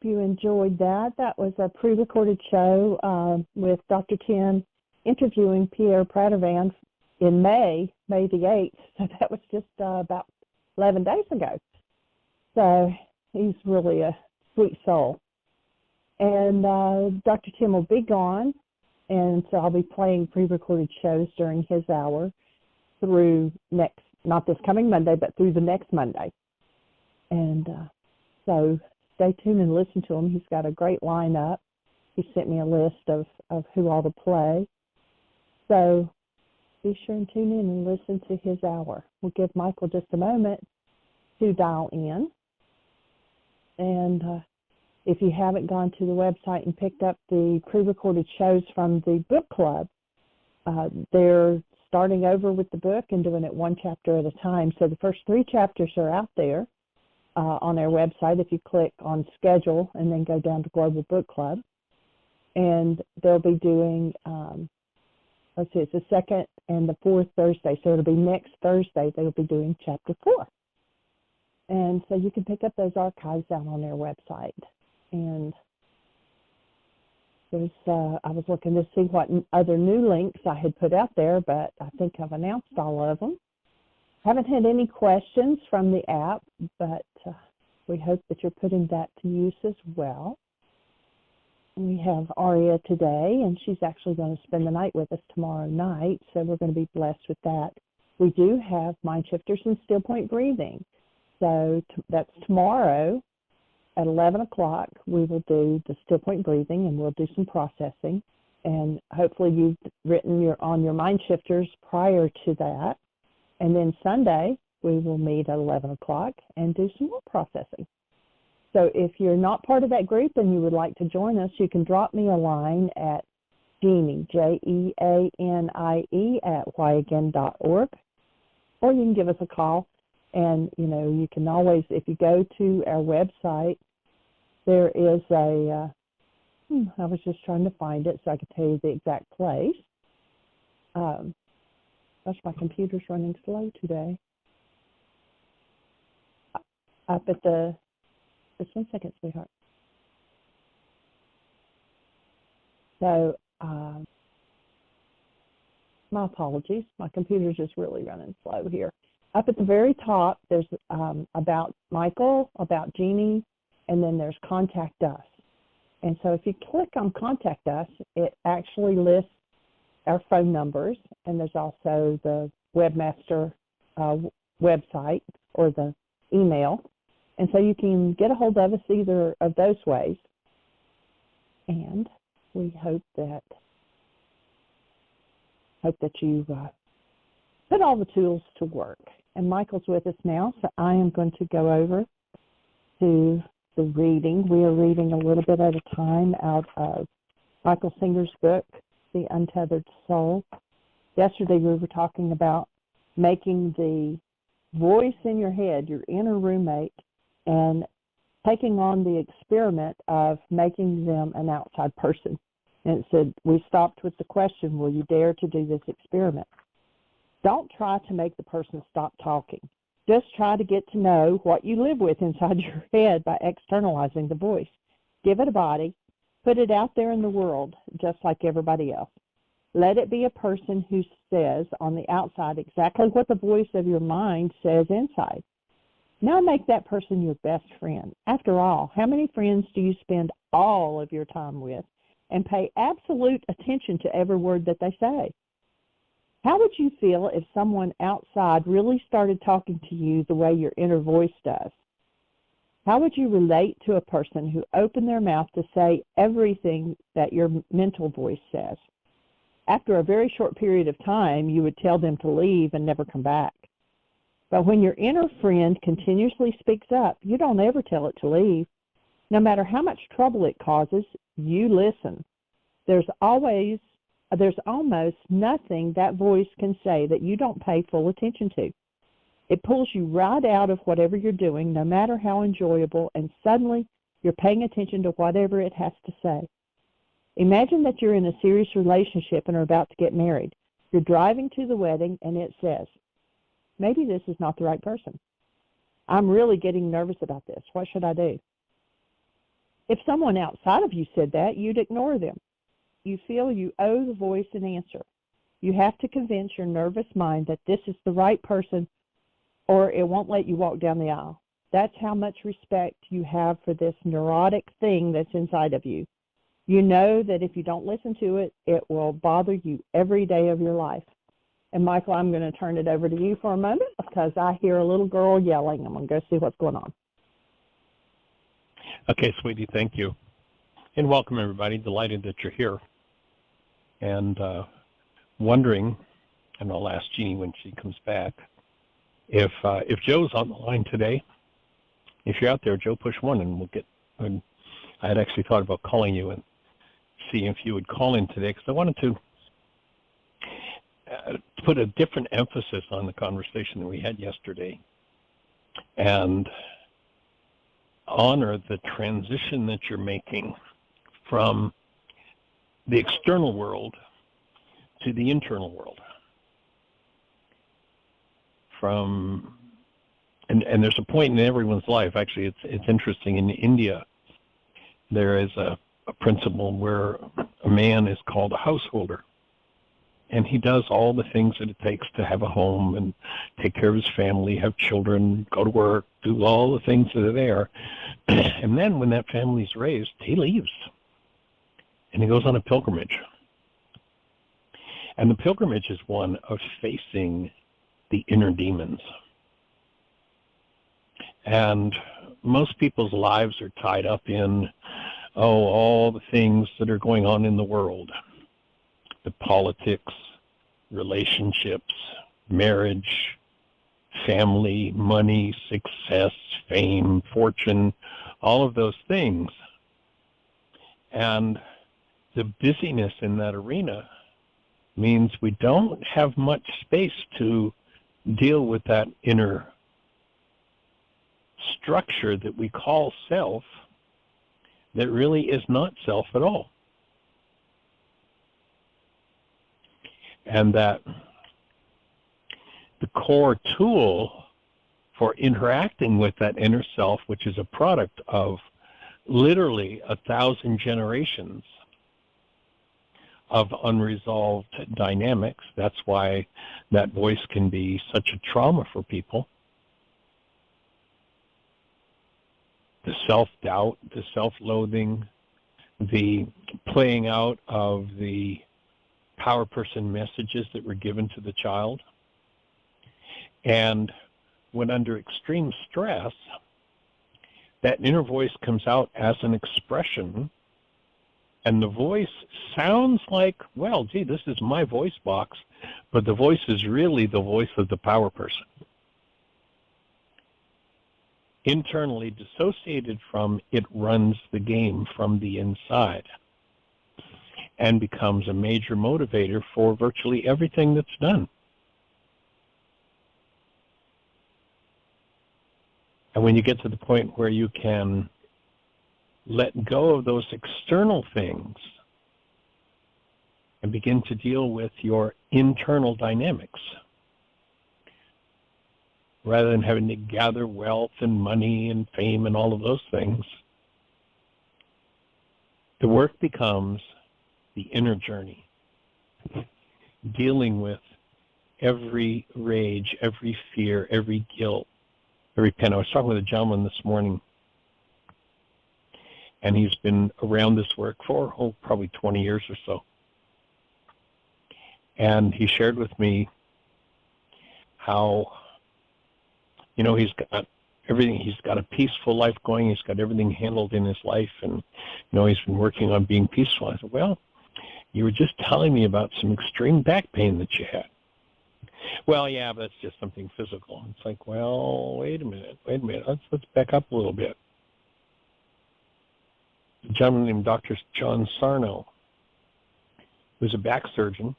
you enjoyed that. That was a pre-recorded show with Dr. Tim interviewing Pierre Pradervan in May the 8th. So that was just about 11 days ago. So he's really a sweet soul. And Dr. Tim will be gone, and so I'll be playing pre-recorded shows during his hour through not this coming Monday, but through the next Monday. And so stay tuned and listen to him. He's got a great lineup. He sent me a list of who all to play. So be sure and tune in and listen to his hour. We'll give Michael just a moment to dial in. And if you haven't gone to the website and picked up the pre-recorded shows from the book club, they're starting over with the book and doing it one chapter at a time. So the first 3 chapters are out there on their website if you click on schedule and then go down to Global Book Club. And they'll be doing, it's the 2nd and the 4th Thursday. So it'll be next Thursday they'll be doing chapter 4. And so you can pick up those archives out on their website. And I was looking to see what other new links I had put out there, but I think I've announced all of them. Haven't had any questions from the app, but we hope that you're putting that to use as well. We have Aria today, and she's actually going to spend the night with us tomorrow night, so we're going to be blessed with that. We do have MindShifters and Still Point Breathing. So that's tomorrow at 11 o'clock. We will do the Still Point Breathing, and we'll do some processing. And hopefully you've written on your MindShifters prior to that. And then Sunday, we will meet at 11 o'clock and do some more processing. So if you're not part of that group and you would like to join us, you can drop me a line at Jeanie, Jeanie, @yagain.org, or you can give us a call. And, you can always, if you go to our website, there is I was just trying to find it so I could tell you the exact place. Gosh, my computer's running slow today. Up at just 1 second, sweetheart. So, my apologies. My computer's just really running slow here. Up at the very top, there's about Michael, about Jeanie, and then there's Contact Us. And so if you click on Contact Us, it actually lists our phone numbers, and there's also the webmaster website or the email. And so you can get a hold of us either of those ways. And we hope that you put all the tools to work. And Michael's with us now, so I am going to go over to the reading. We are reading a little bit at a time out of Michael Singer's book, The Untethered Soul. Yesterday we were talking about making the voice in your head, your inner roommate, and taking on the experiment of making them an outside person. And it said, we stopped with the question, will you dare to do this experiment? Don't try to make the person stop talking. Just try to get to know what you live with inside your head by externalizing the voice. Give it a body. Put it out there in the world, just like everybody else. Let it be a person who says on the outside exactly what the voice of your mind says inside. Now make that person your best friend. After all, how many friends do you spend all of your time with and pay absolute attention to every word that they say? How would you feel if someone outside really started talking to you the way your inner voice does? How would you relate to a person who opened their mouth to say everything that your mental voice says? After a very short period of time, you would tell them to leave and never come back. But when your inner friend continuously speaks up, you don't ever tell it to leave. No matter how much trouble it causes, you listen. There's almost nothing that voice can say that you don't pay full attention to. It pulls you right out of whatever you're doing, no matter how enjoyable, and suddenly you're paying attention to whatever it has to say. Imagine that you're in a serious relationship and are about to get married. You're driving to the wedding, and it says, maybe this is not the right person. I'm really getting nervous about this. What should I do? If someone outside of you said that, you'd ignore them. You feel you owe the voice an answer. You have to convince your nervous mind that this is the right person, or it won't let you walk down the aisle. That's how much respect you have for this neurotic thing that's inside of you. You know that if you don't listen to it, it will bother you every day of your life. And Michael, I'm going to turn it over to you for a moment because I hear a little girl yelling. I'm going to go see what's going on. Okay, sweetie, thank you. And welcome, everybody. Delighted that you're here. And wondering, and I'll ask Jeanie when she comes back, if Joe's on the line today. If you're out there, Joe, push 1 and we'll get. I had actually thought about calling you and seeing if you would call in today because I wanted to put a different emphasis on the conversation that we had yesterday and honor the transition that you're making from the external world to the internal world. And there's a point in everyone's life, actually it's interesting, in India there is a principle where a man is called a householder. And he does all the things that it takes to have a home and take care of his family, have children, go to work, do all the things that are there. And then when that family's raised, he leaves. And he goes on a pilgrimage. And the pilgrimage is one of facing the inner demons. And most people's lives are tied up in, all the things that are going on in the world. The politics, relationships, marriage, family, money, success, fame, fortune, all of those things. And the busyness in that arena means we don't have much space to deal with that inner structure that we call self that really is not self at all. And that the core tool for interacting with that inner self, which is a product of literally 1,000 generations of unresolved dynamics. That's why that voice can be such a trauma for people. The self-doubt, the self-loathing, the playing out of the power person messages that were given to the child. And when under extreme stress, that inner voice comes out as an expression, and the voice sounds like, well, gee, this is my voice box, but the voice is really the voice of the power person. Internally dissociated from, it runs the game from the inside and becomes a major motivator for virtually everything that's done. And when you get to the point where you can let go of those external things and begin to deal with your internal dynamics, rather than having to gather wealth and money and fame and all of those things, the work becomes the inner journey, dealing with every rage, every fear, every guilt, every pain. I was talking with a gentleman this morning, and he's been around this work for, probably 20 years or so. And he shared with me how, he's got everything. He's got a peaceful life going. He's got everything handled in his life, and, he's been working on being peaceful. I said, well, you were just telling me about some extreme back pain that you had. Well, yeah, but that's just something physical. It's like, well, wait a minute. Let's back up a little bit. A gentleman named Dr. John Sarno, who's a back surgeon.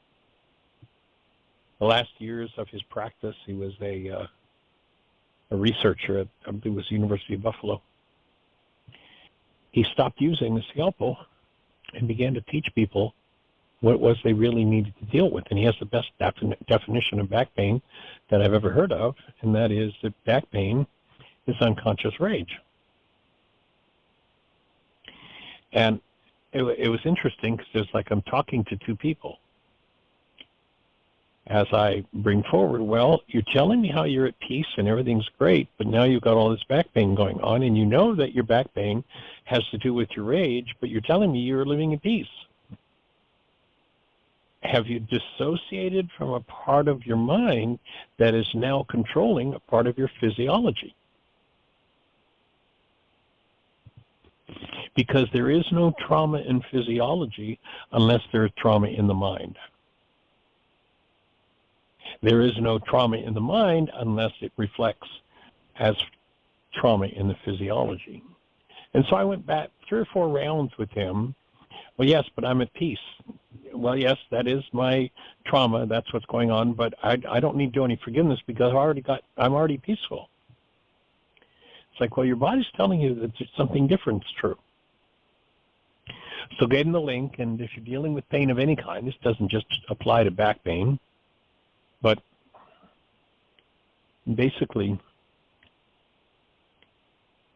The last years of his practice, he was a researcher at, I believe it was the University of Buffalo. He stopped using the scalpel and began to teach people what it was they really needed to deal with. And he has the best definition of back pain that I've ever heard of, and that is that back pain is unconscious rage. And it was interesting because it's like I'm talking to two people. As I bring forward, well, you're telling me how you're at peace and everything's great, but now you've got all this back pain going on, and you know that your back pain has to do with your rage, but you're telling me you're living in peace. Have you dissociated from a part of your mind that is now controlling a part of your physiology? Because there is no trauma in physiology unless there is trauma in the mind. There is no trauma in the mind unless it reflects as trauma in the physiology. And so I went back 3 or 4 rounds with him. Well, yes, but I'm at peace. Well, yes, that is my trauma. That's what's going on. But I don't need to do any forgiveness because I'm already peaceful. It's like, well, your body's telling you that something different is true. So gave him the link, and if you're dealing with pain of any kind, this doesn't just apply to back pain, but basically,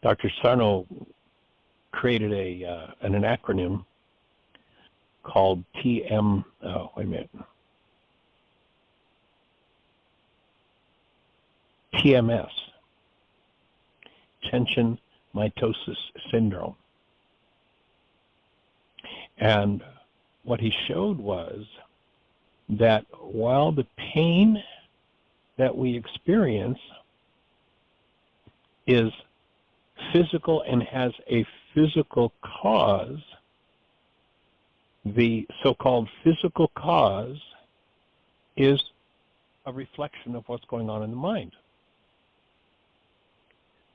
Dr. Sarno created an acronym called TMS, tension mitosis syndrome. And what he showed was that while the pain that we experience is physical and has a physical cause, the so-called physical cause is a reflection of what's going on in the mind.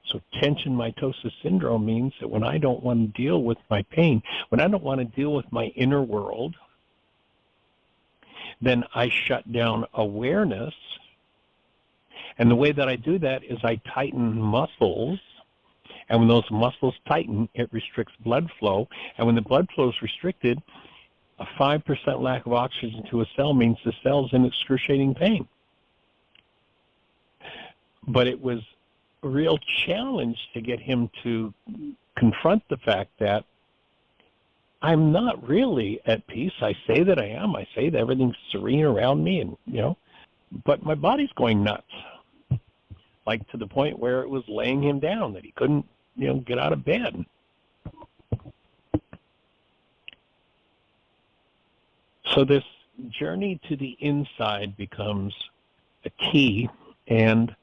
So tension mitosis syndrome means that when I don't want to deal with my pain, when I don't want to deal with my inner world, then I shut down awareness. And the way that I do that is I tighten muscles. And when those muscles tighten, it restricts blood flow. And when the blood flow is restricted, a 5% lack of oxygen to a cell means the cell's in excruciating pain. But it was a real challenge to get him to confront the fact that I'm not really at peace. I say that I am. I say that everything's serene around me, and but my body's going nuts, like to the point where it was laying him down, that he couldn't, get out of bed. So this journey to the inside becomes a key, and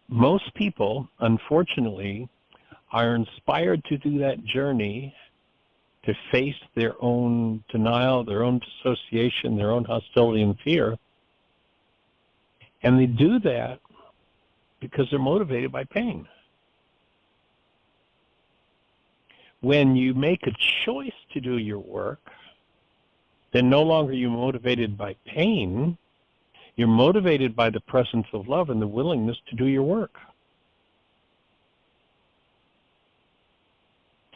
most people, unfortunately, are inspired to do that journey to face their own denial, their own dissociation, their own hostility and fear. And they do that because they're motivated by pain. When you make a choice to do your work, then no longer are you motivated by pain. You're motivated by the presence of love and the willingness to do your work.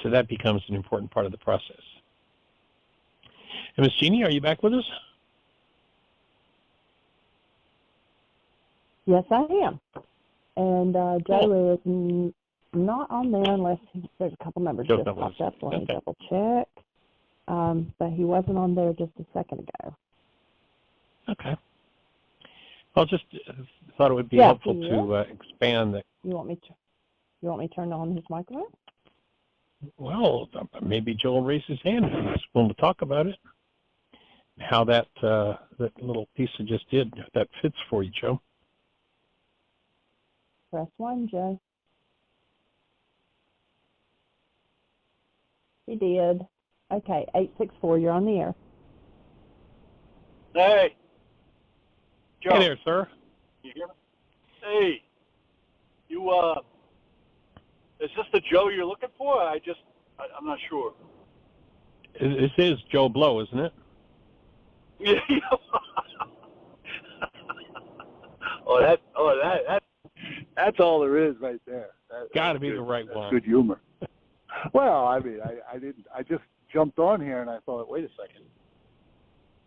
So that becomes an important part of the process. And Ms. Jeanie, are you back with us? Yes, I am. And Joe is not on there unless there's a couple numbers just popped up. Let me double check. But he wasn't on there just a second ago. Okay. Well, just thought it would be helpful to expand that. You want me to turn on his microphone? Well, maybe Joe will raise his hand if he's willing to talk about it. How that little piece I just did, that fits for you, Joe. Press 1, Joe. He did. Okay, 864, you're on the air. Hey. Joe. Hey there, sir. You hear me? Hey. Is this the Joe you're looking for? I'm not sure. This is Joe Blow, isn't it? Yeah. That's all there is right there. Got to be the right that's one. Good humor. Well, I mean, I just jumped on here and I thought, wait a second.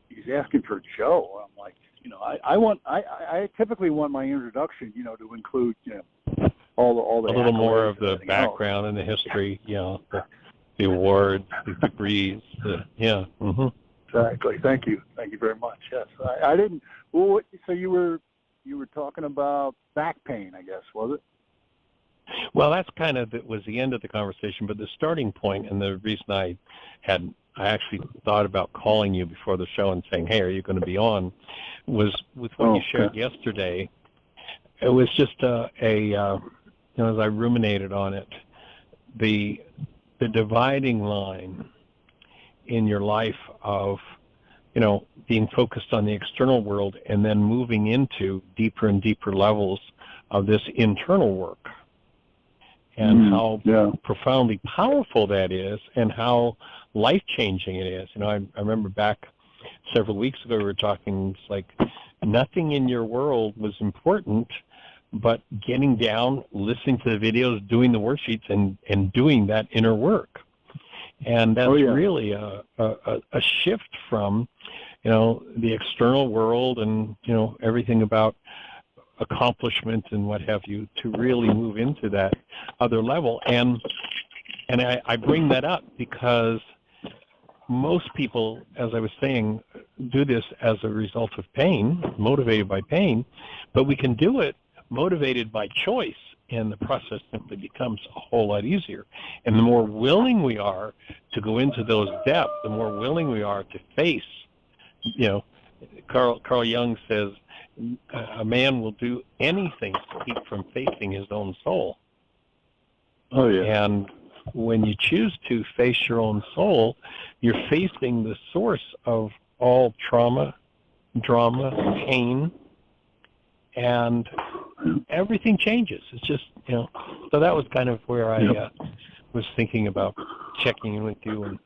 He's asking for Joe. I'm like, I typically want my introduction, to include, all the a little more of accolades the and everything background else. and the history, the awards, the degrees. Yeah. Mm-hmm. Exactly. Thank you very much. Yes, I didn't. Well, so you were talking about back pain, I guess, was it? Well, that's kind of was the end of the conversation, but the starting point and the reason I actually thought about calling you before the show and saying, "Hey, are you going to be on?" was with what you shared yesterday. It was just as I ruminated on it, the dividing line in your life of, being focused on the external world and then moving into deeper and deeper levels of this internal work, and how profoundly powerful that is, and how life-changing it is. I remember back several weeks ago we were talking, it's like nothing in your world was important but getting down, listening to the videos, doing the worksheets, and doing that inner work. And that's really a shift from, the external world and, everything about accomplishment and what have you, to really move into that other level. And I bring that up because most people, as I was saying, do this as a result of pain, motivated by pain, but we can do it motivated by choice, and the process simply becomes a whole lot easier. And the more willing we are to go into those depths, the more willing we are to face, Carl Jung says, a man will do anything to keep from facing his own soul. Oh, yeah. And when you choose to face your own soul, you're facing the source of all trauma, drama, pain, and everything changes. It's just, so that was kind of where I was thinking about checking in with you and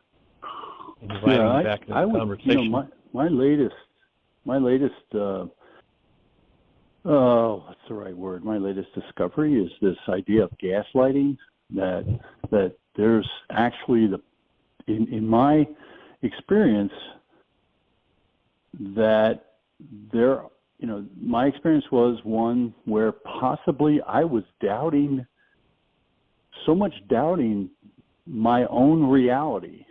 inviting you back into the conversation. My latest, what's the right word? My latest discovery is this idea of gaslighting, that there's actually in my experience, that there, my experience was one where possibly I was doubting my own reality,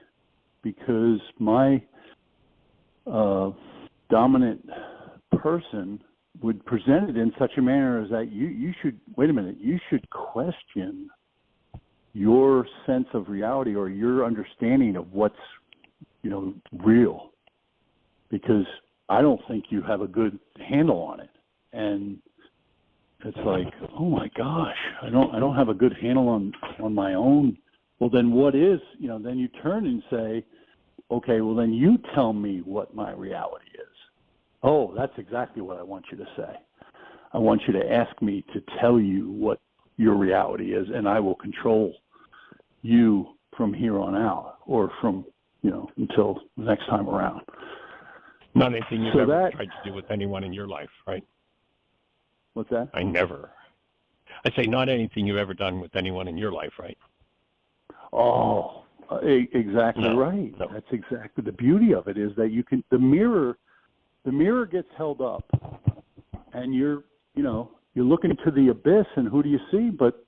because my dominant person would present it in such a manner as that you should question your sense of reality or your understanding of what's, real, because I don't think you have a good handle on it. And it's like, oh my gosh, I don't have a good handle on my own. Well, then what is, then you turn and say, okay, well then you tell me what my reality is. Oh, that's exactly what I want you to say. I want you to ask me to tell you what your reality is, and I will control you from here on out, or from, until the next time around. Not anything you've ever tried to do with anyone in your life, right? What's that? I say not anything you've ever done with anyone in your life, right? Oh, exactly right. No. That's exactly the beauty of it, is that you can, the mirror gets held up, and you're looking into the abyss, and who do you see? But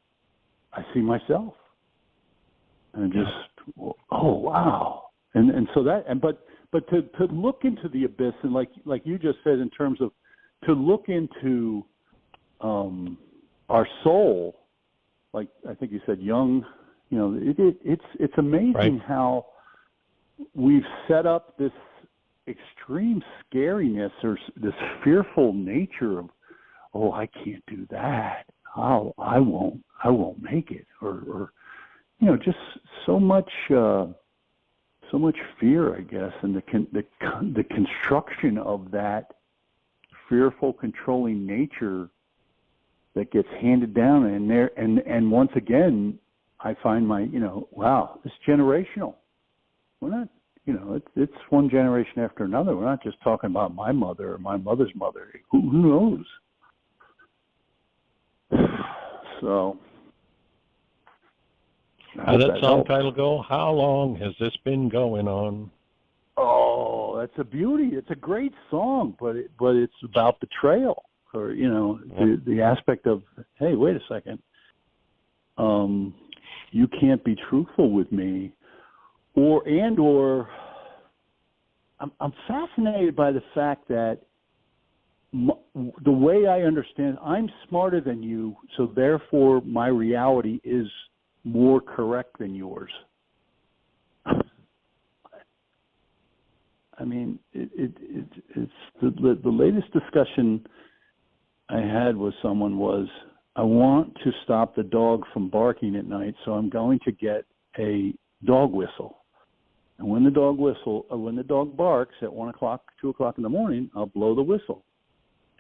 I see myself, and just, oh wow, and so that, and but to look into the abyss, and like you just said, in terms of to look into our soul, like I think you said, Jung, it's amazing how we've set up this extreme scariness, or this fearful nature of, oh, I can't do that. I won't make it, or just so much fear, I guess, and the construction of that fearful, controlling nature that gets handed down, and once again, I find wow, it's generational. We're not, it's one generation after another. We're not just talking about my mother or my mother's mother. Who knows? So. How did that song title go? How long has this been going on? Oh, that's a beauty. It's a great song, but it's about betrayal, or the aspect of, hey, wait a second, you can't be truthful with me. or I'm fascinated by the fact that the way I understand, I'm smarter than you, so therefore my reality is more correct than yours. I mean, it's the latest discussion I had with someone was, I want to stop the dog from barking at night, so I'm going to get a dog whistle. And when the dog barks at 1 o'clock, 2 o'clock in the morning, I'll blow the whistle.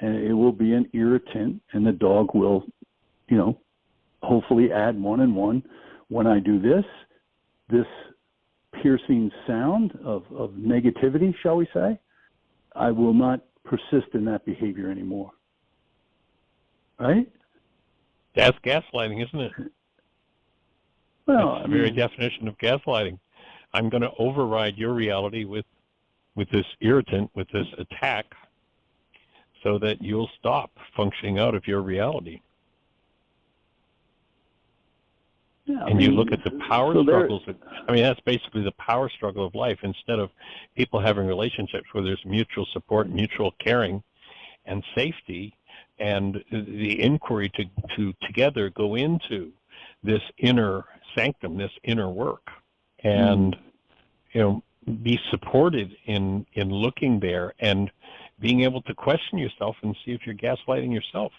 And it will be an irritant, and the dog will, hopefully add 1 and 1. When I do this piercing sound of negativity, shall we say, I will not persist in that behavior anymore. Right? That's gaslighting, isn't it? Well, it's the very definition of gaslighting. I'm going to override your reality with this irritant, with this attack, so that you'll stop functioning out of your reality. Yeah, and you look at the power struggles. That's basically the power struggle of life. Instead of people having relationships where there's mutual support, mutual caring, and safety, and the inquiry to together go into this inner sanctum, this inner work, and be supported in looking there and being able to question yourself and see if you're gaslighting yourself.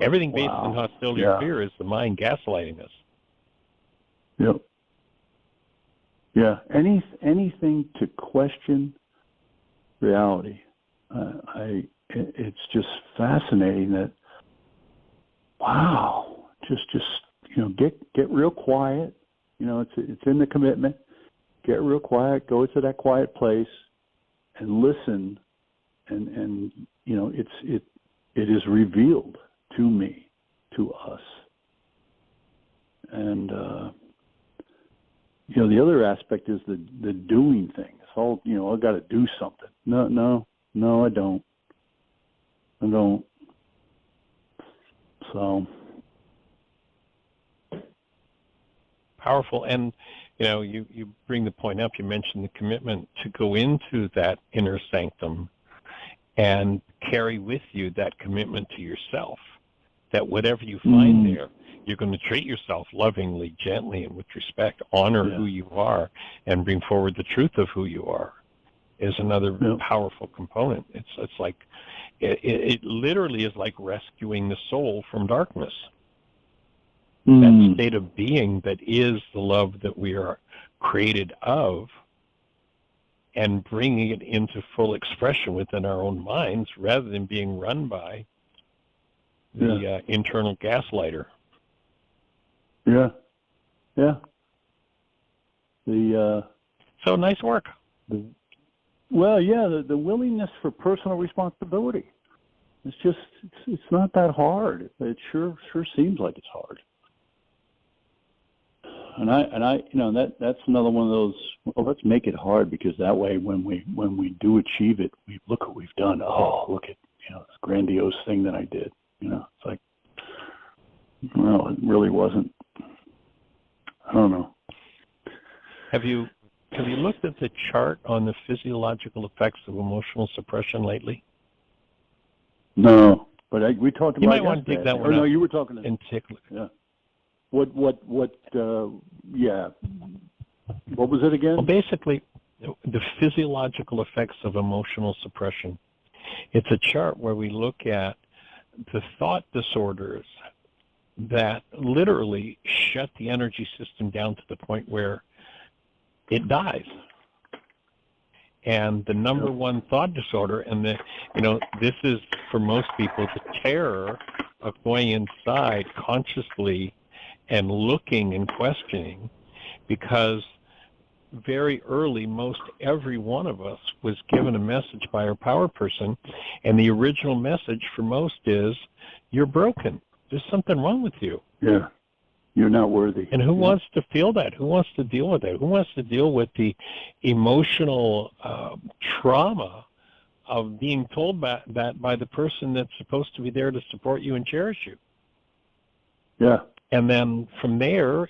Everything based on hostility or fear is the mind gaslighting us. Yep. Yeah. Anything to question reality. It's just fascinating that. Wow. Just get real quiet. It's in the commitment. Get real quiet. Go to that quiet place and listen. And it is revealed to me, to us. And, the other aspect is the doing thing. It's all, I got to do something. No, I don't. So. Powerful. And, you bring the point up. You mentioned the commitment to go into that inner sanctum and carry with you that commitment to yourself, that whatever you find there, you're going to treat yourself lovingly, gently, and with respect, honor who you are, and bring forward the truth of who you are, is another powerful component. It's like, it literally is like rescuing the soul from darkness. That state of being that is the love that we are created of, and bringing it into full expression within our own minds rather than being run by the internal gaslighter. Yeah. So nice work. The willingness for personal responsibility. It's just, it's not that hard. It sure seems like it's hard. And that's another one of those. Well, let's make it hard, because that way, when we do achieve it, we look what we've done. Oh, look at this grandiose thing that I did. It's like, well, it really wasn't. I don't know. Have you looked at the chart on the physiological effects of emotional suppression lately? No, but we talked about. You might want to dig that one up. No, you were talking in particular. Yeah. What was it again? Well, basically, the physiological effects of emotional suppression. It's a chart where we look at the thought disorders that literally shut the energy system down to the point where it dies. And the number one thought disorder, and this is for most people the terror of going inside consciously and looking and questioning, because very early, most every one of us was given a message by our power person, and the original message for most is, you're broken. There's something wrong with you. Yeah. You're not worthy. And who wants to feel that? Who wants to deal with that? Who wants to deal with the emotional trauma of being told that by the person that's supposed to be there to support you and cherish you? Yeah. And then from there,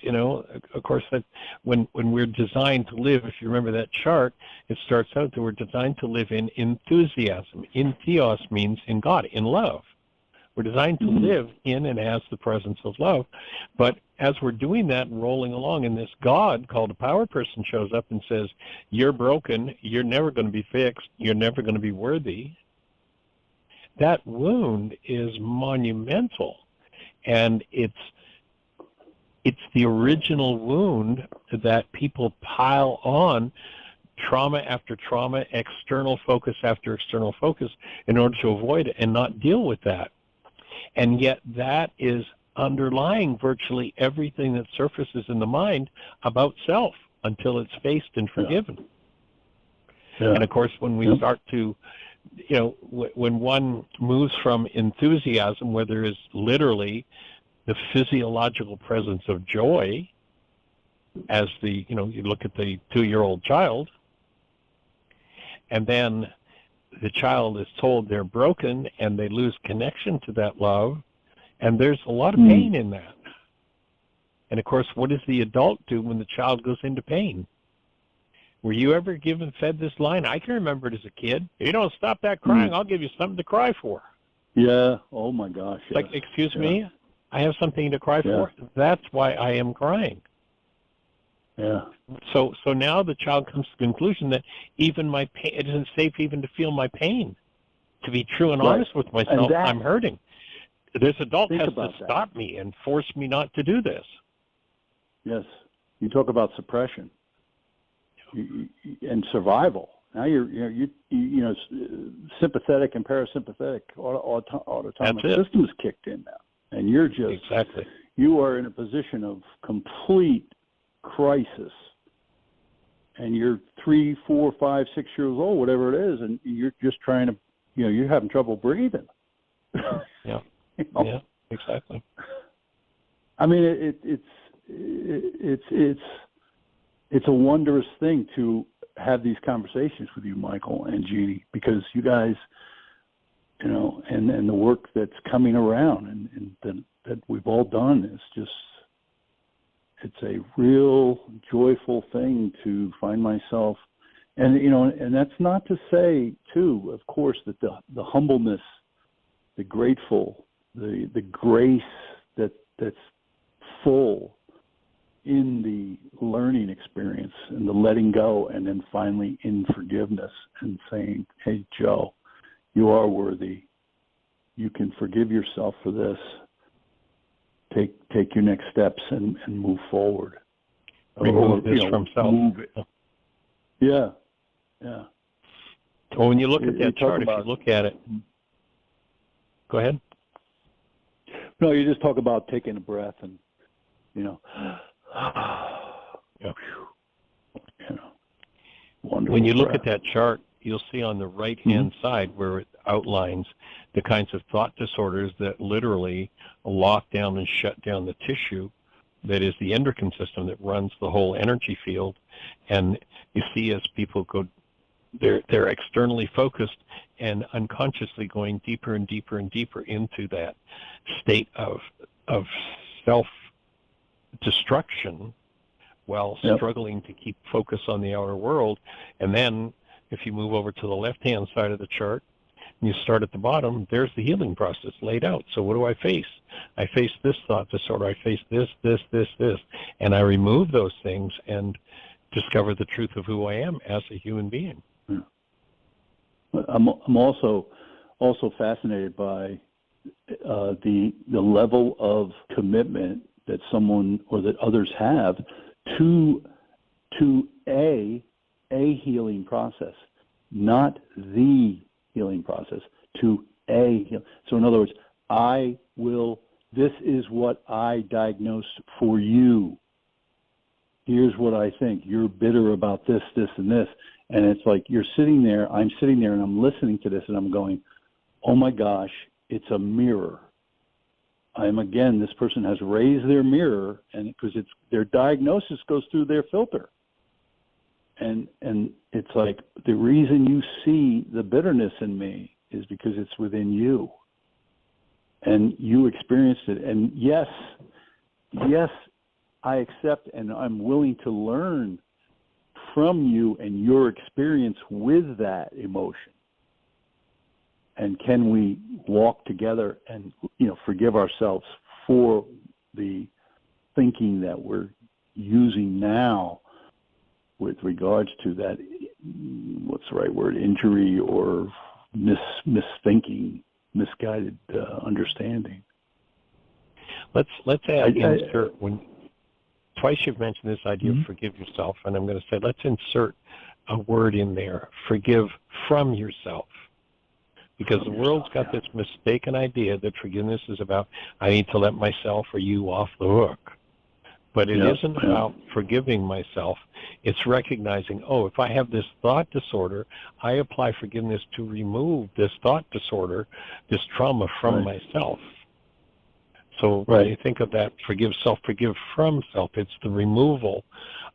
of course, that when we're designed to live, if you remember that chart, it starts out that we're designed to live in enthusiasm. Entheos means in God, in love. We're designed to live in and as the presence of love. But as we're doing that and rolling along, and this God called a power person shows up and says, you're broken, you're never going to be fixed, you're never going to be worthy, that wound is monumental. And it's the original wound that people pile on trauma after trauma, external focus after external focus, in order to avoid it and not deal with that. And yet that is underlying virtually everything that surfaces in the mind about self until it's faced and forgiven. Yeah. And of course, when we start to, when one moves from enthusiasm, where there is literally the physiological presence of joy, as you look at the 2-year-old child, and then the child is told they're broken and they lose connection to that love, and there's a lot of pain in that. And of course, what does the adult do when the child goes into pain? Were you ever fed this line? I can remember it as a kid. You don't stop that crying, I'll give you something to cry for. Yeah. Oh my gosh. Yes. Like, excuse me, I have something to cry for. That's why I am crying. Yeah. So now the child comes to the conclusion that even my pain, it isn't safe even to feel my pain. To be true and honest with myself, I'm hurting. This adult has to stop me and force me not to do this. Yes. You talk about suppression and survival. Now you're sympathetic and parasympathetic autonomic systems kicked in now, and you're just you are in a position of complete crisis, and you're 3, 4, 5, 6 years old, whatever it is, and you're just trying to, you're having trouble breathing. Yeah, exactly. I mean, it's a wondrous thing to have these conversations with you, Michael and Jeanie, because you guys, and the work that's coming around and that we've all done is just, it's a real joyful thing to find myself. And, and that's not to say, too, of course, that the humbleness, the grateful, the grace that's full in the learning experience and the letting go, and then finally in forgiveness and saying, hey, Joe, you are worthy. You can forgive yourself for this. Take your next steps and move forward. Remove this from self. Move it. Yeah. Well, when you look at that chart, if you look at it, go ahead. No, you just talk about taking a breath and, when you look at that chart, you'll see on the right-hand side where it outlines the kinds of thought disorders that literally lock down and shut down the tissue that is the endocrine system that runs the whole energy field. And you see as people go, they're externally focused and unconsciously going deeper and deeper and deeper into that state of self-destruction while struggling to keep focus on the outer world. And then if you move over to the left-hand side of the chart, and you start at the bottom, there's the healing process laid out. So what do I face? I face this thought disorder. I face this. And I remove those things and discover the truth of who I am as a human being. Yeah. I'm also fascinated by the level of commitment that someone or that others have to a healing process, not the healing process, to a healing. So in other words, this is what I diagnosed for you. Here's what I think. You're bitter about this, and this. And it's like I'm sitting there, and I'm listening to this, and I'm going, oh my gosh, it's a mirror. This person has raised their mirror, and because their diagnosis goes through their filter. And it's like, the reason you see the bitterness in me is because it's within you. And you experienced it. And yes, yes, I accept and I'm willing to learn from you and your experience with that emotion. And can we walk together and, forgive ourselves for the thinking that we're using now with regards to that, what's the right word, injury or misthinking, misguided understanding. Let's add insert when twice you've mentioned this idea of forgive yourself, and I'm going to say let's insert a word in there, forgive from yourself. Because the world's got this mistaken idea that forgiveness is about I need to let myself or you off the hook. But it isn't about forgiving myself. It's recognizing, if I have this thought disorder, I apply forgiveness to remove this thought disorder, this trauma from myself. So when you think of that, forgive self, forgive from self, it's the removal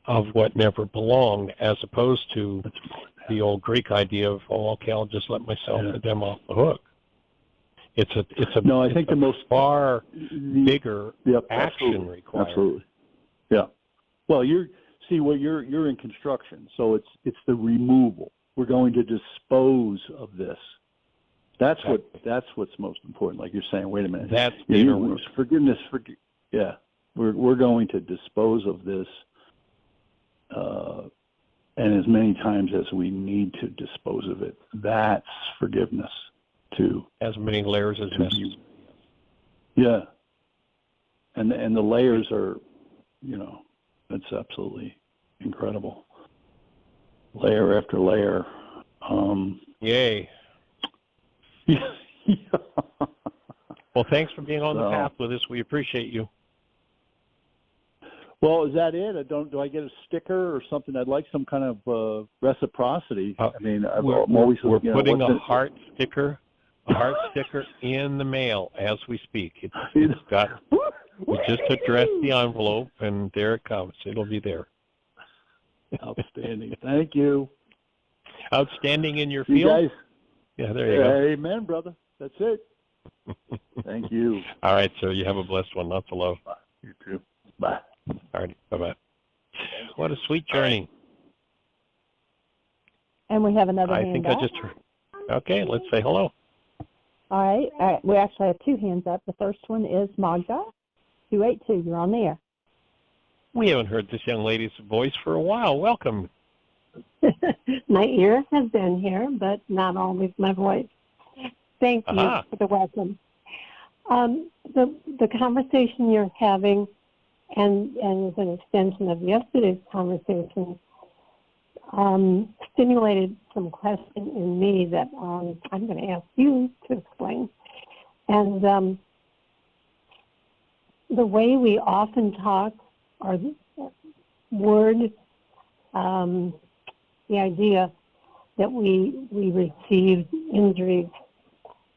of what never belonged, as opposed to the old Greek idea of, I'll just let myself or them off the hook. It's I think the most far bigger action required. Absolutely. Yeah. Well, you're in construction, so it's the removal. We're going to dispose of this. That's what's most important. Like you're saying, wait a minute. That's forgiveness. We're going to dispose of this, and as many times as we need to dispose of it. That's forgiveness too. As many layers as necessary. Yeah. And the layers are, that's absolutely incredible. Layer after layer. Yay. Well, thanks for being on the path with us. We appreciate you. Well, is that it? Do I get a sticker or something? I'd like some kind of reciprocity. We're putting a heart sticker in the mail as we speak. We just address the envelope, and there it comes. It'll be there. Outstanding. Thank you. Outstanding in your you field. Guys, yeah, there you go. Amen, brother. That's it. Thank you. All right, sir. You have a blessed one. Lots of love. Bye. You too. Bye. All right. Bye-bye. What a sweet journey. And we have another hand I think up. I just heard. Okay, let's say hello. All right. We actually have two hands up. The first one is Magda, 282. You're on the air. We haven't heard this young lady's voice for a while. Welcome. My ear has been here, but not always my voice. Thank you for the welcome. The conversation you're having, and as an extension of yesterday's conversation, stimulated some question in me that I'm going to ask you to explain. And the way we often talk, or word, the idea that we received injuries,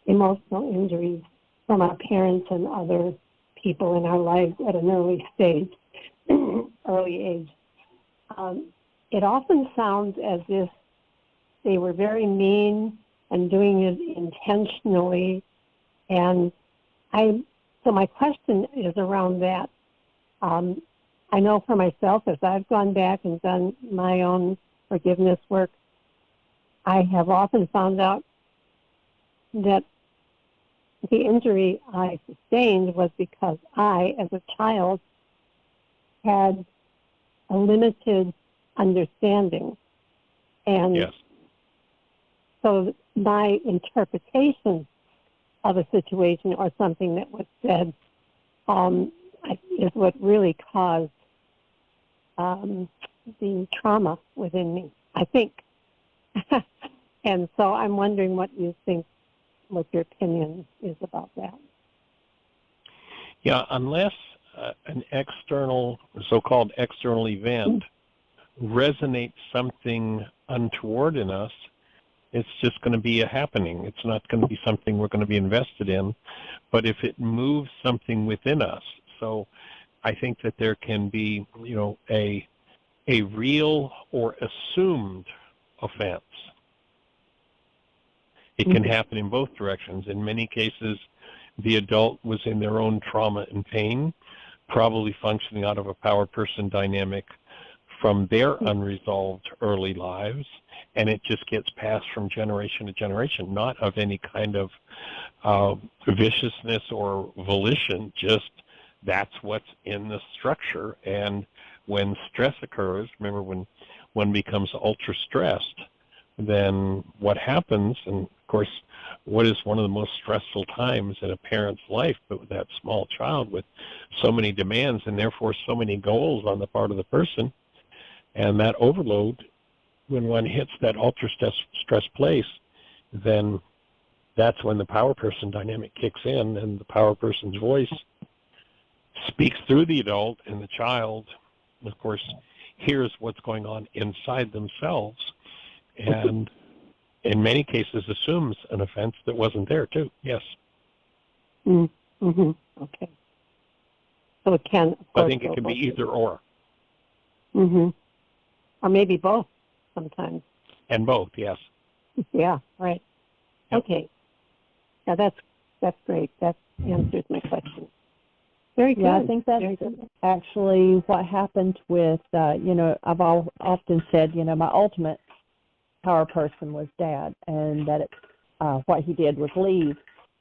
emotional injuries from our parents and other people in our lives at an early age. It often sounds as if they were very mean and doing it intentionally. And so my question is around that. I know for myself, as I've gone back and done my own forgiveness work, I have often found out that the injury I sustained was because I, as a child, had a limited understanding. And so my interpretation of a situation or something that was said is what really caused the trauma within me, I think. And so I'm wondering what your opinion is about that. Yeah, unless an external, so-called external event resonates something untoward in us, it's just going to be a happening. It's not going to be something we're going to be invested in. But if it moves something within us, so I think that there can be, a real or assumed offense. It can happen in both directions. In many cases, the adult was in their own trauma and pain, probably functioning out of a power person dynamic from their unresolved early lives, and it just gets passed from generation to generation, not of any kind of viciousness or volition, just that's what's in the structure. And when stress occurs, remember when one becomes ultra stressed, then what happens, and of course, what is one of the most stressful times in a parent's life, but with that small child with so many demands and therefore so many goals on the part of the person, and that overload, when one hits that ultra stress place, then that's when the power person dynamic kicks in, and the power person's voice speaks through the adult, and the child, of course, hears what's going on inside themselves, and in many cases assumes an offense that wasn't there too. Yes. Mm-hmm. Okay. So it can, of course, I think it can be either or. Mm-hmm. Or maybe both sometimes. And both, yes. Yeah, right. Yep. Okay. Yeah, that's great. That answers my question. Very good. Yeah, I think that's actually what happened with, I've often said, my ultimate power person was Dad, and that what he did was leave,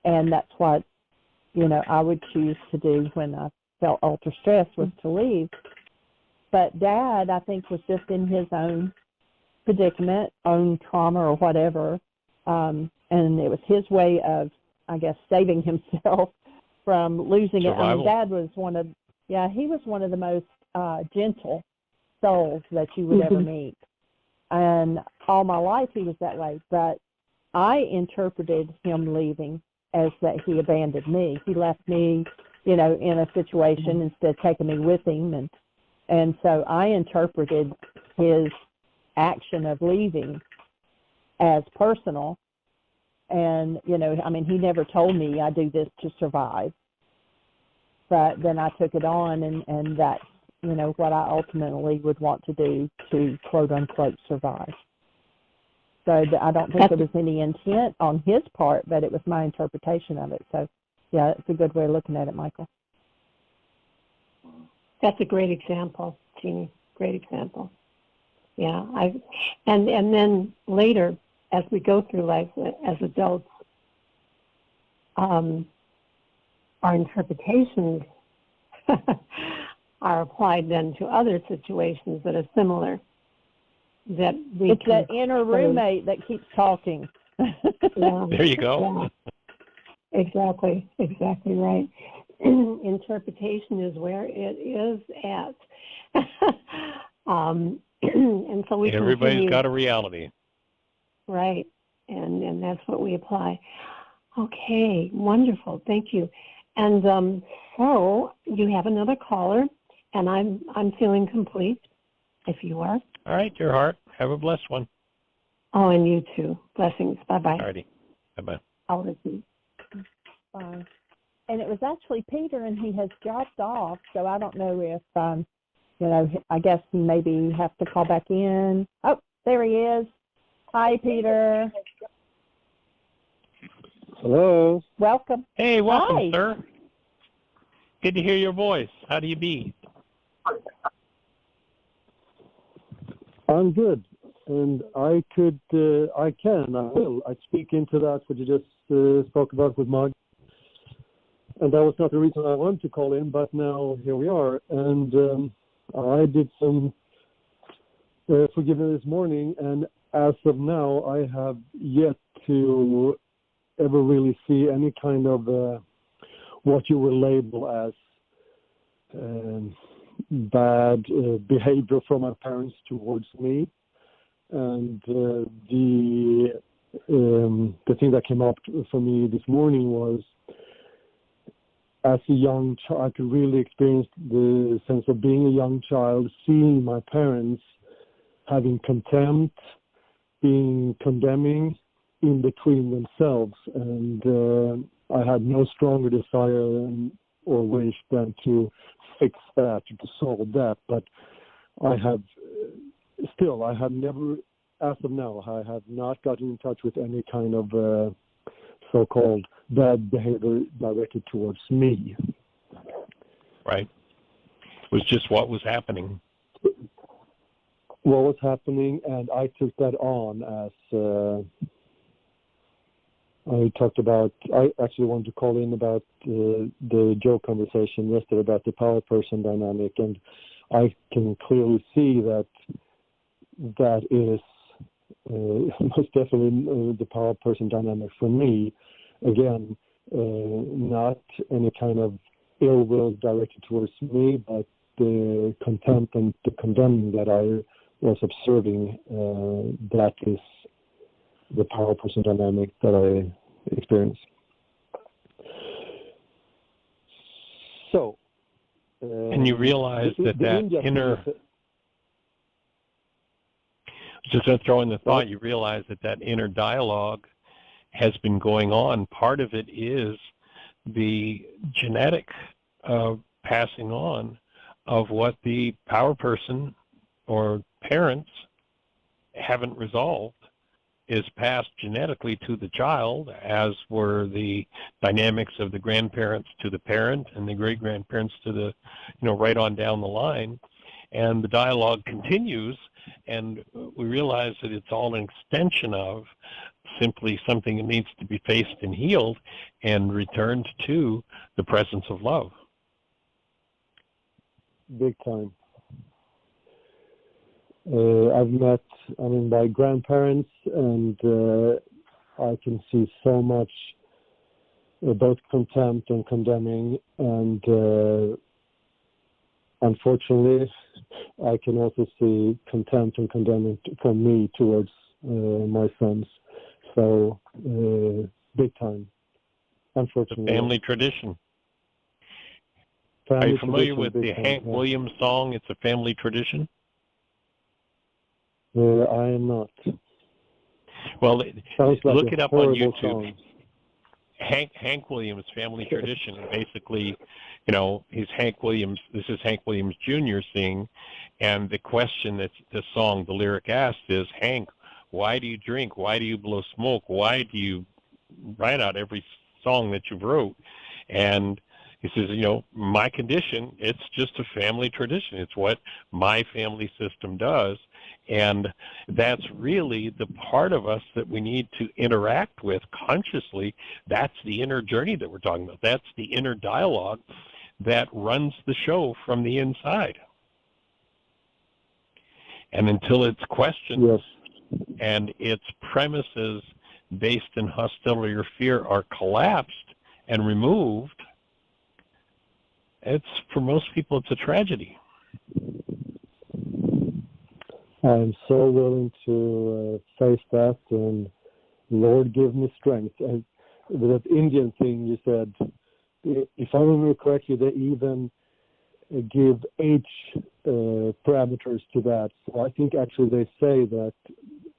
and that's what, I would choose to do when I felt ultra stressed, was to leave. But Dad, I think, was just in his own predicament, own trauma or whatever, and it was his way of, I guess, saving himself from losing Survival. it. I mean, Dad was he was one of the most gentle souls that you would ever meet. And all my life he was that way, but I interpreted him leaving as that he abandoned me. He left me, in a situation instead of taking me with him, and so I interpreted his action of leaving as personal. And, he never told me I do this to survive. But then I took it on, and that's, what I ultimately would want to do to, quote, unquote, survive. So I don't think there was any intent on his part, but it was my interpretation of it. So, yeah, it's a good way of looking at it, Michael. That's a great example, Jeanie. Great example. Yeah, and then later, as we go through life as adults, our interpretations are applied then to other situations that are similar. It's that inner roommate that keeps talking. Yeah, there you go. Yeah. Exactly right. Interpretation is where it is at. And so we everybody's got a reality. Right, and that's what we apply. Okay, wonderful, thank you. And so you have another caller, and I'm feeling complete, if you are. All right, dear heart, have a blessed one. Oh, and you too. Blessings. Bye-bye. All righty, bye-bye. I'll listen. Bye. And it was actually Peter, and he has dropped off, so I don't know if, I guess he maybe have to call back in. Oh, there he is. Hi, Peter. Hello. Welcome. Hey, welcome, Hi. sir. Good to hear your voice. How do you be? I'm good, and I will. I speak into that what you just spoke about with Mug, and that was not the reason I wanted to call in, but now here we are, and I did some forgiveness this morning, and as of now, I have yet to ever really see any kind of what you will label as bad behavior from my parents towards me. And the thing that came up for me this morning was, as a young child, I could really experience the sense of being a young child, seeing my parents having contempt, being condemning in between themselves, and I had no stronger desire or wish than to fix that, to solve that. But I have never, as of now, I have not gotten in touch with any kind of so-called bad behavior directed towards me. Right. was just what was happening. What was happening, and I took that on as I talked about. I actually wanted to call in about the Joe conversation yesterday about the power person dynamic, and I can clearly see that is most definitely the power person dynamic for me. Again, not any kind of ill will directed towards me, but the contempt and the condemning that I was observing, that is the power person dynamic that I experience. So, and you realize that inner, just to throw in the thought, you realize that inner dialogue has been going on. Part of it is the genetic passing on of what the power person or parents haven't resolved is passed genetically to the child, as were the dynamics of the grandparents to the parent and the great-grandparents to the, right on down the line. And the dialogue continues, and we realize that it's all an extension of simply something that needs to be faced and healed and returned to the presence of love. Big time. I've met, my grandparents, and I can see so much both contempt and condemning, and unfortunately, I can also see contempt and condemning from me towards my sons. So, big time, unfortunately. The family tradition. Are you familiar with the Hank Williams song, It's a Family Tradition? I am not. Well, look it up on YouTube. Song. Hank Williams, Family Tradition. And basically, he's Hank Williams. This is Hank Williams Jr. singing, and the question that the song, the lyric asks is, Hank, why do you drink? Why do you blow smoke? Why do you write out every song that you wrote? And he says, my condition, it's just a family tradition. It's what my family system does. And that's really the part of us that we need to interact with consciously. That's the inner journey that we're talking about. That's the inner dialogue that runs the show from the inside. And until it's questioned, yes, and its premises based in hostility or fear are collapsed and removed, for most people, it's a tragedy. I'm so willing to face that, and Lord, give me strength. And that Indian thing you said, if I remember correctly, they even give age parameters to that. So I think actually they say that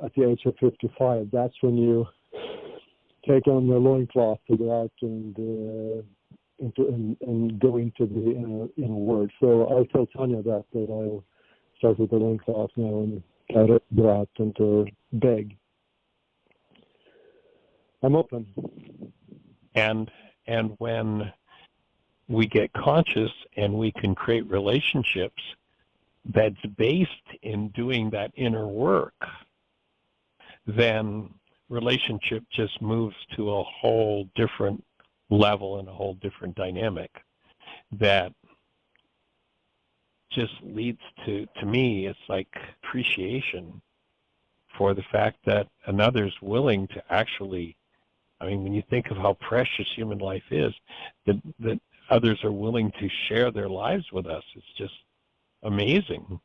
at the age of 55, that's when you take on your loincloth to go out and go into the inner world. So I'll tell Tanya that I'll start with the loincloth now and go out and to beg. I'm open. And when we get conscious and we can create relationships that's based in doing that inner work, then relationship just moves to a whole different level and a whole different dynamic that just leads to me, it's like appreciation for the fact that another's willing to actually, when you think of how precious human life is, that others are willing to share their lives with us, it's just amazing.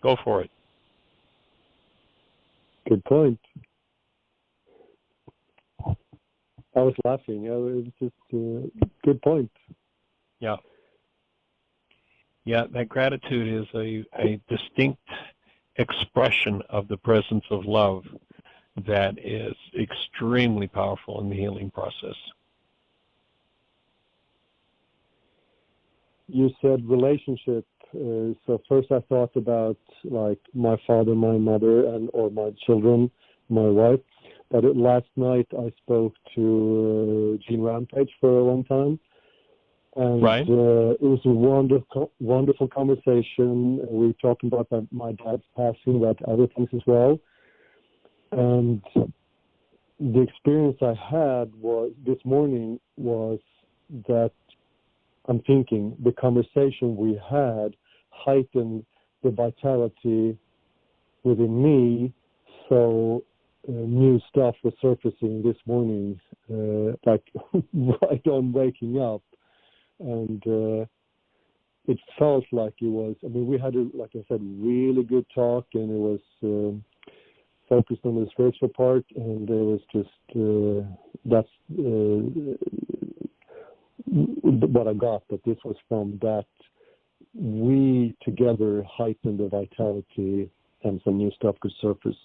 Go for it. Good point. I was laughing. It was just a good point. Yeah. Yeah, that gratitude is a distinct expression of the presence of love that is extremely powerful in the healing process. You said relationship So first I thought about like my father, my mother, or my children, my wife. But last night I spoke to Jean Rampage for a long time. And right. It was a wonderful conversation. We were talking about my dad's passing, about other things as well. And the experience I had this morning was that I'm thinking the conversation we had heightened the vitality within me. So new stuff was surfacing this morning, like right on waking up. And it felt like it was, I mean, we had, like I said, really good talk, and it was focused on the spiritual part, and it was just, that's what I got, that this was from that we together heightened the vitality and some new stuff could surface.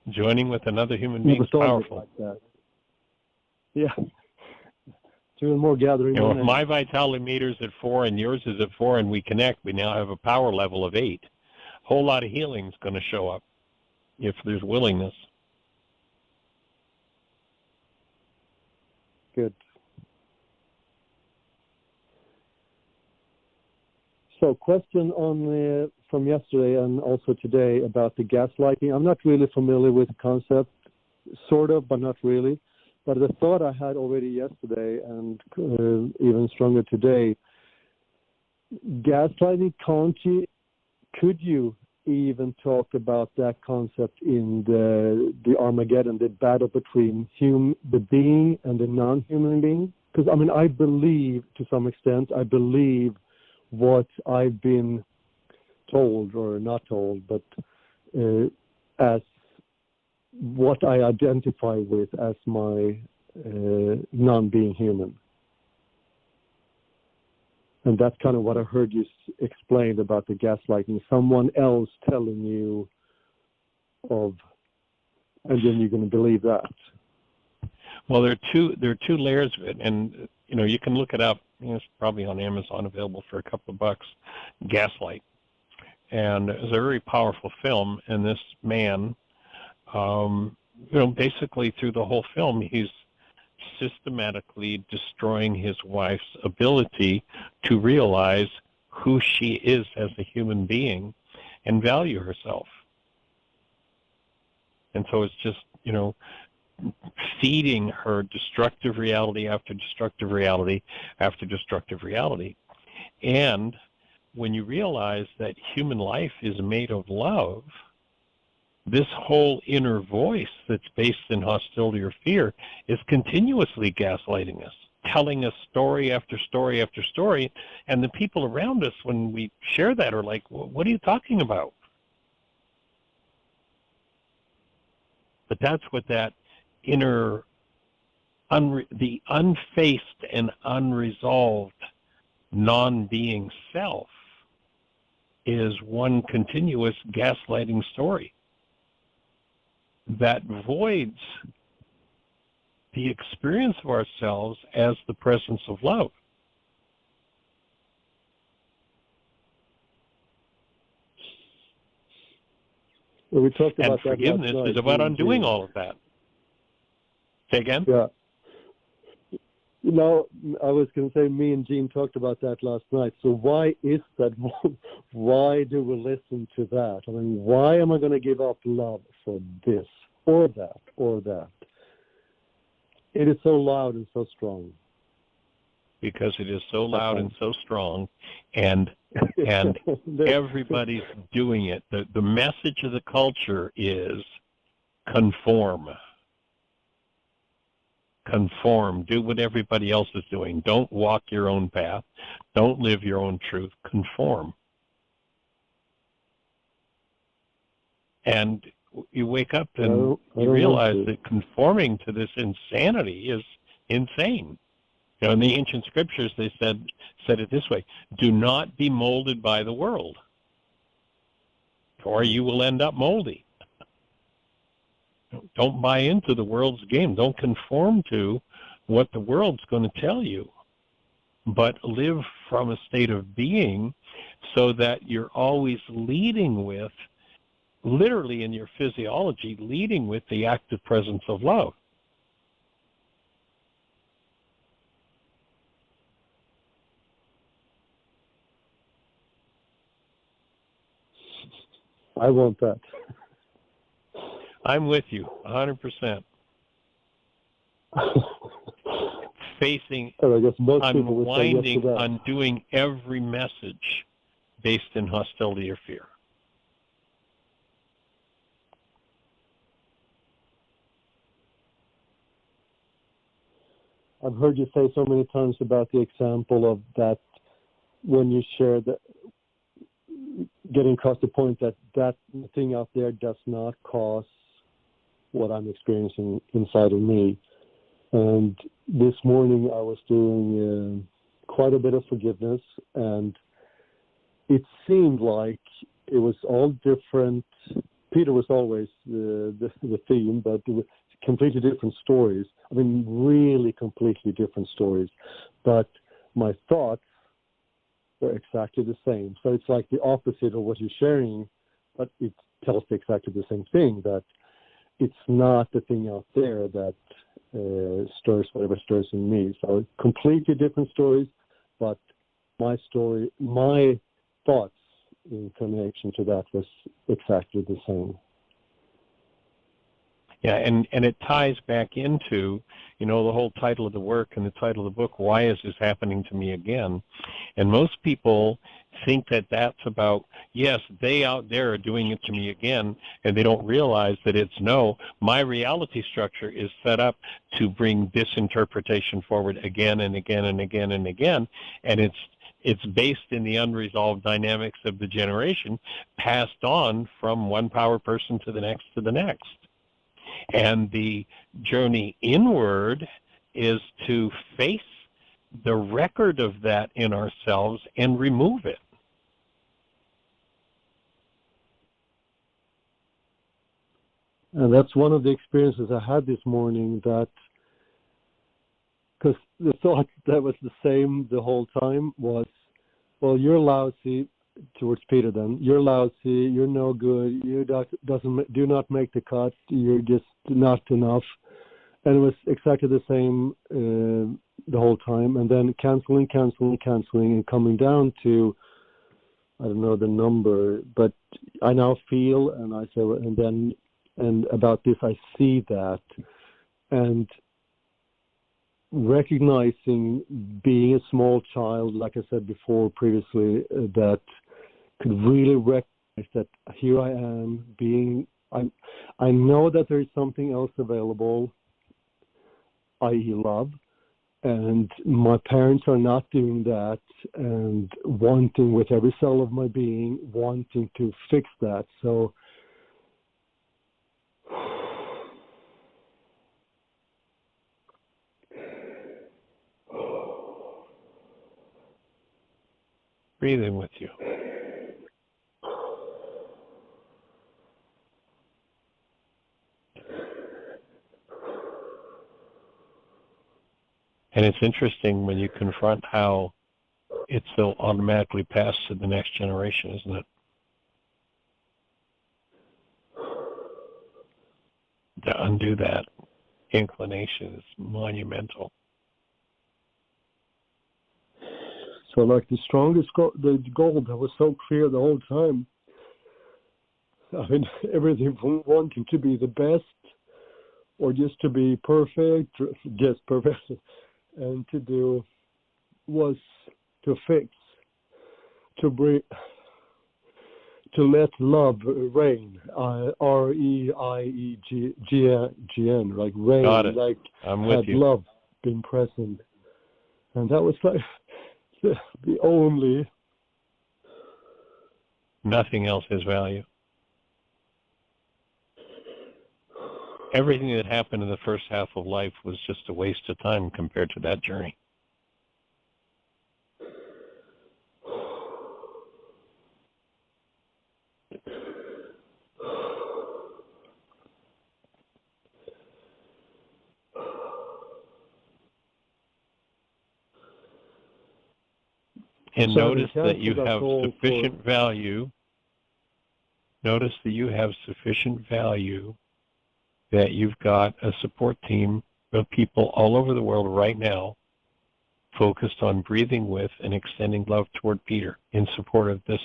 Joining with another human being is powerful. Like that. Yeah. Doing more gathering. You know, if my vitality meter is at 4 and yours is at 4 and we connect, we now have a power level of 8. A whole lot of healing is going to show up if there's willingness. Good. So question on from yesterday and also today about the gaslighting. I'm not really familiar with the concept, sort of, but not really. But the thought I had already yesterday and even stronger today, gaslighting, could you even talk about that concept in the Armageddon, the battle between the being and the non-human being? Because, I mean, I believe, to some extent, what I've been told, or not told, but as what I identify with as my non-being human. And that's kind of what I heard you explain about the gaslighting. Someone else telling you of, and then you're going to believe that. Well, there are two layers of it, and you know, you can look it up. You know, it's probably on Amazon, available for a couple of bucks. Gaslight, and it's a very powerful film. And this man, you know, basically through the whole film, he's systematically destroying his wife's ability to realize who she is as a human being and value herself. And so it's just, you know, feeding her destructive reality after destructive reality after destructive reality. And when you realize that human life is made of love, this whole inner voice that's based in hostility or fear is continuously gaslighting us, telling us story after story after story, and the people around us, when we share that, are like, what are you talking about? But that's what that inner, the unfaced and unresolved non-being self is one continuous gaslighting story that voids the experience of ourselves as the presence of love. Well, we talked about and forgiveness is about undoing all of that. Say again? Yeah. You know, I was going to say, me and Jean talked about that last night. So why is that? Why do we listen to that? I mean, why am I going to give up love for this or that or that? It is so loud and so strong. Because it is so loud and so strong, and everybody's doing it. The message of the culture is conform. Conform. Do what everybody else is doing. Don't walk your own path. Don't live your own truth. Conform. And you wake up and you realize that conforming to this insanity is insane. You know, in the ancient scriptures, they said it this way: do not be molded by the world, or you will end up moldy. Don't buy into the world's game. Don't conform to what the world's going to tell you. but live from a state of being so that you're always leading with, literally in your physiology, leading with the active presence of love. I want that. I'm with you, 100%. Facing, I guess most people would say yes to unwinding, that. undoing every message based in hostility or fear. I've heard you say so many times about the example of that when you share that, getting across the point that that thing out there does not cause what I'm experiencing inside of me. And this morning I was doing quite a bit of forgiveness, and it seemed like it was all different. Peter was always the theme, but it was completely different stories. I mean, really completely different stories. But my thoughts were exactly the same. So it's like the opposite of what you're sharing, but it tells exactly the same thing, that it's not the thing out there that stirs whatever stirs in me. So completely different stories, but my story, my thoughts in connection to that was exactly the same. Yeah, and it ties back into, the whole title of the work and the title of the book, Why Is This Happening to Me Again? And most people think that that's about, yes, they out there are doing it to me again, and they don't realize that it's no, my reality structure is set up to bring this interpretation forward again and again and again and again, and it's based in the unresolved dynamics of the generation passed on from one power person to the next to the next. And the journey inward is to face the record of that in ourselves and remove it. And that's one of the experiences I had this morning, that because the thought that was the same the whole time was, well, you're lousy, towards Peter then, you're lousy, you're no good, you do not make the cut, you're just not enough. And it was exactly the same the whole time. And then canceling, and coming down to, I don't know the number, but I now feel, and I say, and about this, I see that. And recognizing being a small child, like I said before previously, that could really recognize that here I am being, I know that there is something else available, i.e. love, and my parents are not doing that, and wanting with every cell of my being, wanting to fix that. So Breathing with you. And it's interesting when you confront how it so automatically passed to the next generation, isn't it? To undo that inclination is monumental. So like the strongest the goal that was so clear the whole time, I mean, everything from wanting to be the best or just to be perfect, just perfect, and to do was to fix, to bring, to let love reign, R-E-I-E-G-N, like reign, Got it. like I'm with had you. love been present. And that was like the only. Nothing else has value. Everything that happened in the first half of life was just a waste of time compared to that journey. And So notice that you that's have all sufficient value. Notice that you have sufficient value that you've got a support team of people all over the world right now focused on breathing with and extending love toward Peter in support of this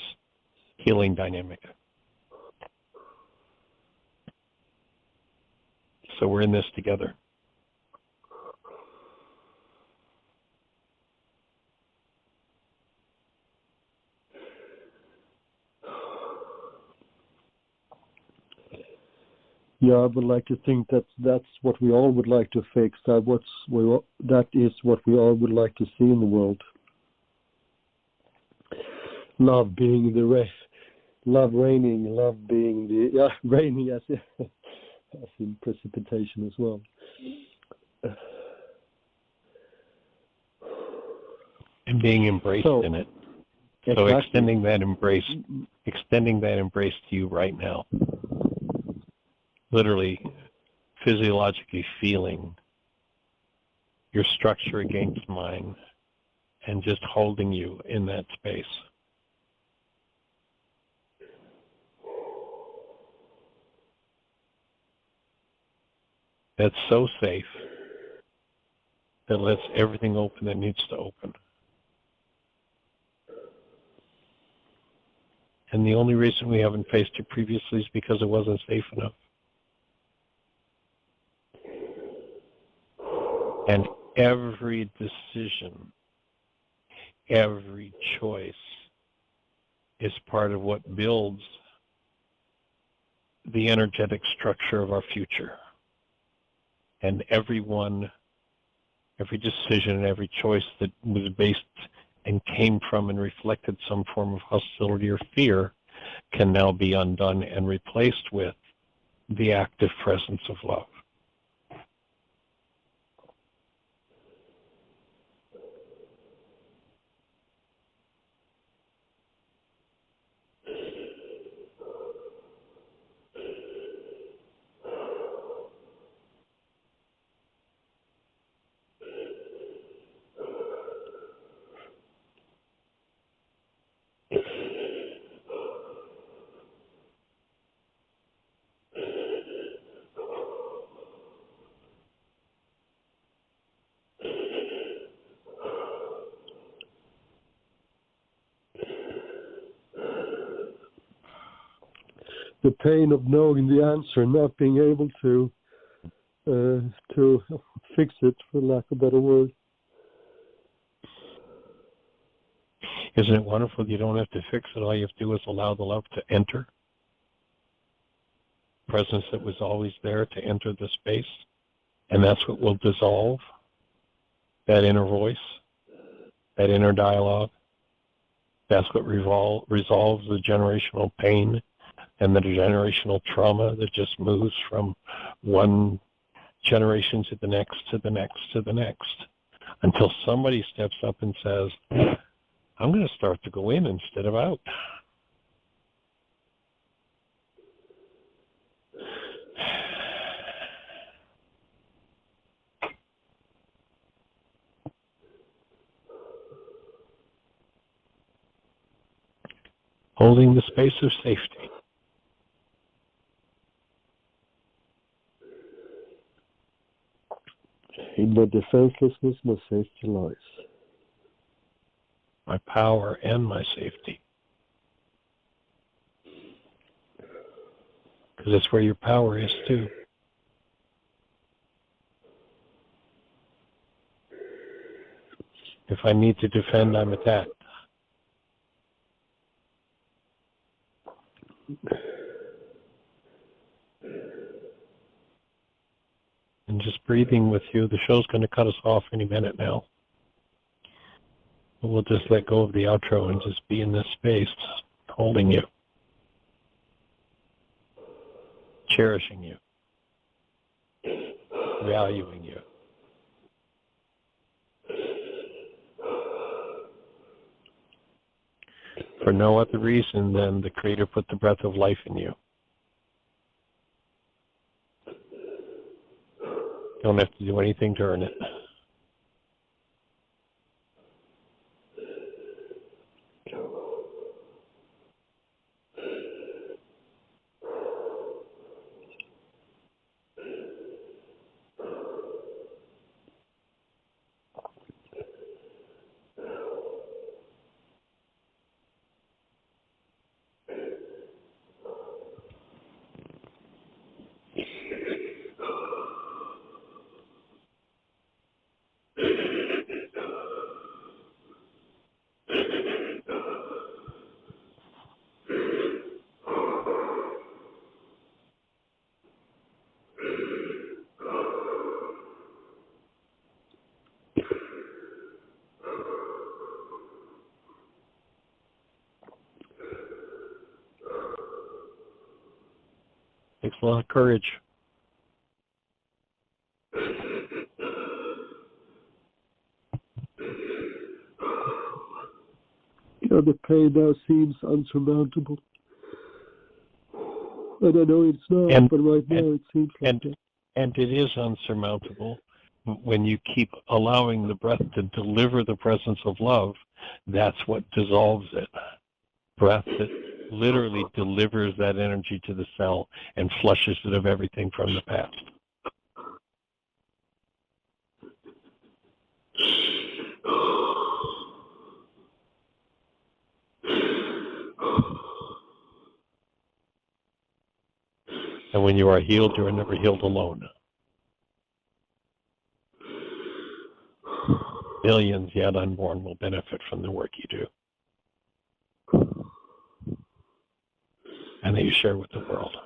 healing dynamic. So we're in this together. Yeah, I would like to think that that's what we all would like to fix. That is what we all would like to see in the world. Love being love reigning, love being raining as in precipitation as well. And being embraced in it. So exactly. extending that embrace to you right now. Literally, physiologically feeling your structure against mine and just holding you in that space. That's so safe that lets everything open that needs to open. And the only reason we haven't faced it previously is because it wasn't safe enough. And every decision, every choice is part of what builds the energetic structure of our future. And every decision and every choice that was based and came from and reflected some form of hostility or fear can now be undone and replaced with the active presence of love. The pain of knowing the answer, not being able to fix it, for lack of a better word. Isn't it wonderful? You don't have to fix it. All you have to do is allow the love to enter. Presence that was always there to enter the space. And that's what will dissolve that inner voice, that inner dialogue. That's what resolves the generational pain and the generational trauma that just moves from one generation to the next, to the next, to the next, until somebody steps up and says, I'm going to start to go in instead of out. Holding the space of safety. In my defenselessness, my safety lies. My power and my safety. Because that's where your power is too. If I need to defend, I'm attacked. And just breathing with you. The show's going to cut us off any minute now. But we'll just let go of the outro and just be in this space, holding you, cherishing you, valuing you. For no other reason than the Creator put the breath of life in you. Don't have to do anything to earn it. Takes a lot of courage. The pain now seems unsurmountable. And I know it's not, but right now it seems like that. And it is unsurmountable. When you keep allowing the breath to deliver the presence of love, that's what dissolves it. Breath that literally delivers that energy to the cell and flushes it of everything from the past. And when you are healed, you are never healed alone. Millions yet unborn will benefit from the work you do and that you share with the world.